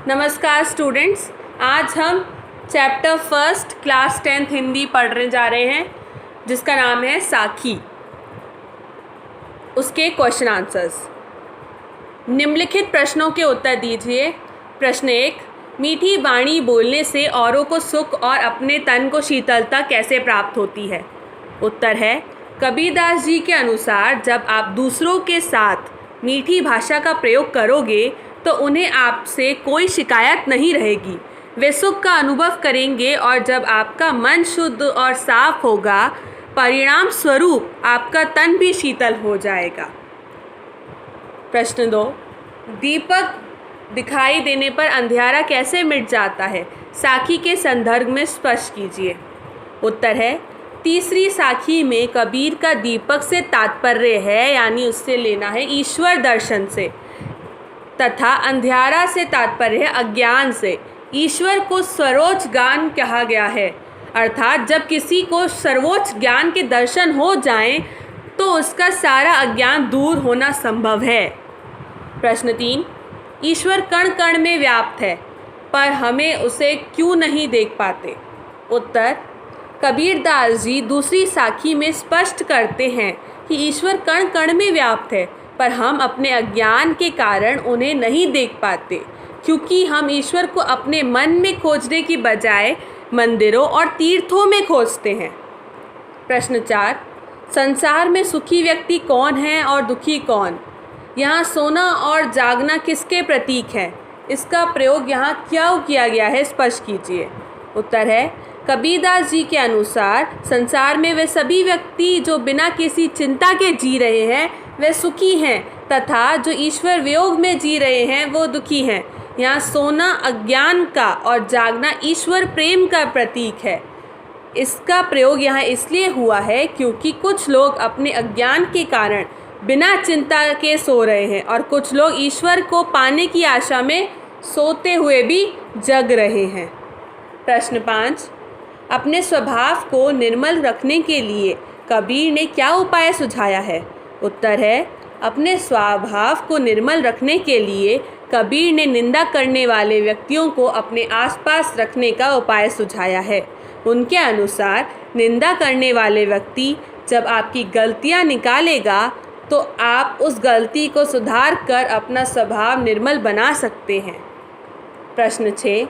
नमस्कार स्टूडेंट्स, आज हम chapter first class 10th Hindi पढ़ने जा रहे हैं जिसका नाम है साखी। उसके क्वेश्चन आंसर्स। निम्नलिखित प्रश्नों के उत्तर दीजिए। प्रश्न 1, मीठी वाणी बोलने से औरों को सुख और अपने तन को शीतलता कैसे प्राप्त होती है? उत्तर है, कबीरदास जी के अनुसार जब आप दूसरों के साथ मीठी भाषा का प्रयोग करोगे तो उन्हें आपसे कोई शिकायत नहीं रहेगी। वे सुख का अनुभव करेंगे और जब आपका मन शुद्ध और साफ होगा, परिणाम स्वरूप आपका तन भी शीतल हो जाएगा। प्रश्न 2, दीपक दिखाई देने पर अंधियारा कैसे मिट जाता है? साखी के संदर्भ में स्पष्ट कीजिए। उत्तर है, तीसरी साखी में कबीर का दीपक से तात्पर्य है, यानी उससे लेना है ईश्वर दर्शन से, तथा अंधियारा से तात्पर्य है अज्ञान से। ईश्वर को सर्वोच्च ज्ञान कहा गया है, अर्थात जब किसी को सर्वोच्च ज्ञान के दर्शन हो जाएं तो उसका सारा अज्ञान दूर होना संभव है। प्रश्न 3, ईश्वर कण कण में व्याप्त है पर हमें उसे क्यों नहीं देख पाते? उत्तर, कबीरदास जी दूसरी साखी में स्पष्ट करते हैं कि ईश्वर कण कण में व्याप्त है पर हम अपने अज्ञान के कारण उन्हें नहीं देख पाते, क्योंकि हम ईश्वर को अपने मन में खोजने की बजाय मंदिरों और तीर्थों में खोजते हैं। प्रश्न 4, संसार में सुखी व्यक्ति कौन है और दुखी कौन? यहाँ सोना और जागना किसके प्रतीक है? इसका प्रयोग यहाँ क्यों किया गया है, स्पष्ट कीजिए। उत्तर है, कबीरदास जी के अनुसार संसार में वे सभी व्यक्ति जो बिना किसी चिंता के जी रहे हैं वे सुखी हैं, तथा जो ईश्वर वियोग में जी रहे हैं वो दुखी हैं। यहाँ सोना अज्ञान का और जागना ईश्वर प्रेम का प्रतीक है। इसका प्रयोग यहाँ इसलिए हुआ है क्योंकि कुछ लोग अपने अज्ञान के कारण बिना चिंता के सो रहे हैं और कुछ लोग ईश्वर को पाने की आशा में सोते हुए भी जग रहे हैं। प्रश्न 5, अपने स्वभाव को निर्मल रखने के लिए कबीर ने क्या उपाय सुझाया है? उत्तर है, अपने स्वभाव को निर्मल रखने के लिए कबीर ने निंदा करने वाले व्यक्तियों को अपने आसपास रखने का उपाय सुझाया है। उनके अनुसार निंदा करने वाले व्यक्ति जब आपकी गलतियां निकालेगा तो आप उस गलती को सुधार कर अपना स्वभाव निर्मल बना सकते हैं। प्रश्न 6,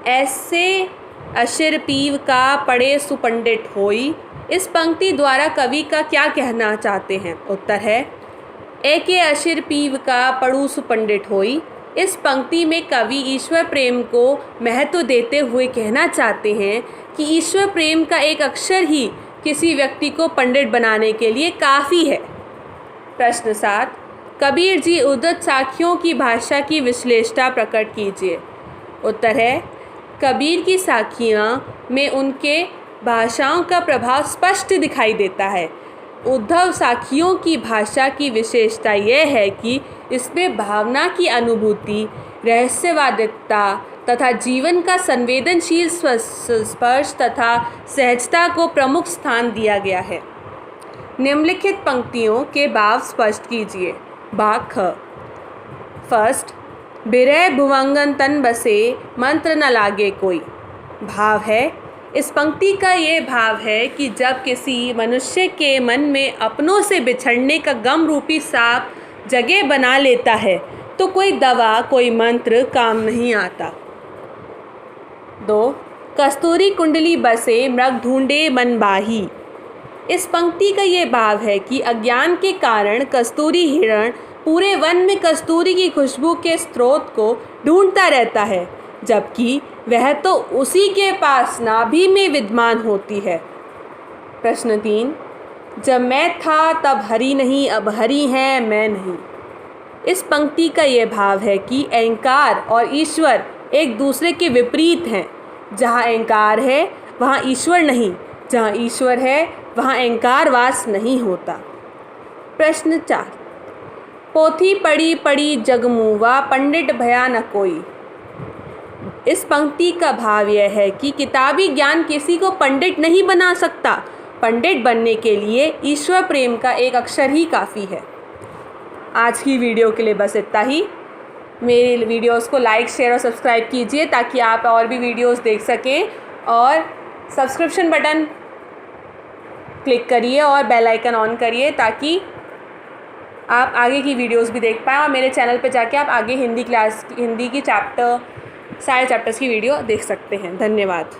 ऐसे अशिर पीव का पढ़े सुपंडित होई, इस पंक्ति द्वारा कवि का क्या कहना चाहते हैं? उत्तर है, एके अशिर पीव का पढ़ू सुपंडित होई। इस पंक्ति में कवि ईश्वर प्रेम को महत्व देते हुए कहना चाहते हैं कि ईश्वर प्रेम का एक अक्षर ही किसी व्यक्ति को पंडित बनाने के लिए काफ़ी है। प्रश्न 7, कबीर जी उद्धत साखियों की भाषा की विश्लेषता प्रकट कीजिए। उत्तर है, कबीर की साखियाँ में उनके भाषाओं का प्रभाव स्पष्ट दिखाई देता है। उद्धव साखियों की भाषा की विशेषता यह है कि इसमें भावना की अनुभूति, रहस्यवादिता तथा जीवन का संवेदनशील स्पर्श तथा सहजता को प्रमुख स्थान दिया गया है। निम्नलिखित पंक्तियों के भाव स्पष्ट कीजिए। भाग ख। फर्स्ट, बिरह भुवंगन तन बसे मंत्र न लागे कोई। भाव है, इस पंक्ति का ये भाव है कि जब किसी मनुष्य के मन में अपनों से बिछड़ने का गम रूपी सांप जगह बना लेता है तो कोई दवा, कोई मंत्र काम नहीं आता। 2, कस्तूरी कुंडली बसे मृग ढूंढे मन बाही। इस पंक्ति का ये भाव है कि अज्ञान के कारण कस्तूरी हिरण पूरे वन में कस्तूरी की खुशबू के स्रोत को ढूंढता रहता है, जबकि वह तो उसी के पास नाभि में विद्यमान होती है। प्रश्न 3, जब मैं था तब हरि नहीं, अब हरि है मैं नहीं। इस पंक्ति का यह भाव है कि अहंकार और ईश्वर एक दूसरे के विपरीत हैं। जहाँ अहंकार है वहाँ ईश्वर नहीं, जहाँ ईश्वर है वहाँ अहंकार वास नहीं होता। प्रश्न 4, पोथी पढ़ी पढ़ी जगमुआ पंडित भया न कोई। इस पंक्ति का भाव यह है कि किताबी ज्ञान किसी को पंडित नहीं बना सकता। पंडित बनने के लिए ईश्वर प्रेम का एक अक्षर ही काफ़ी है। आज की वीडियो के लिए बस इतना ही। मेरी वीडियोस को लाइक, शेयर और सब्सक्राइब कीजिए ताकि आप और भी वीडियोस देख सकें, और सब्सक्रिप्शन बटन क्लिक करिए और बेल आइकन ऑन करिए ताकि आप आगे की वीडियोस भी देख पाएँ, और मेरे चैनल पे जाके आप आगे हिंदी की सारे चैप्टर्स की वीडियो देख सकते हैं। धन्यवाद।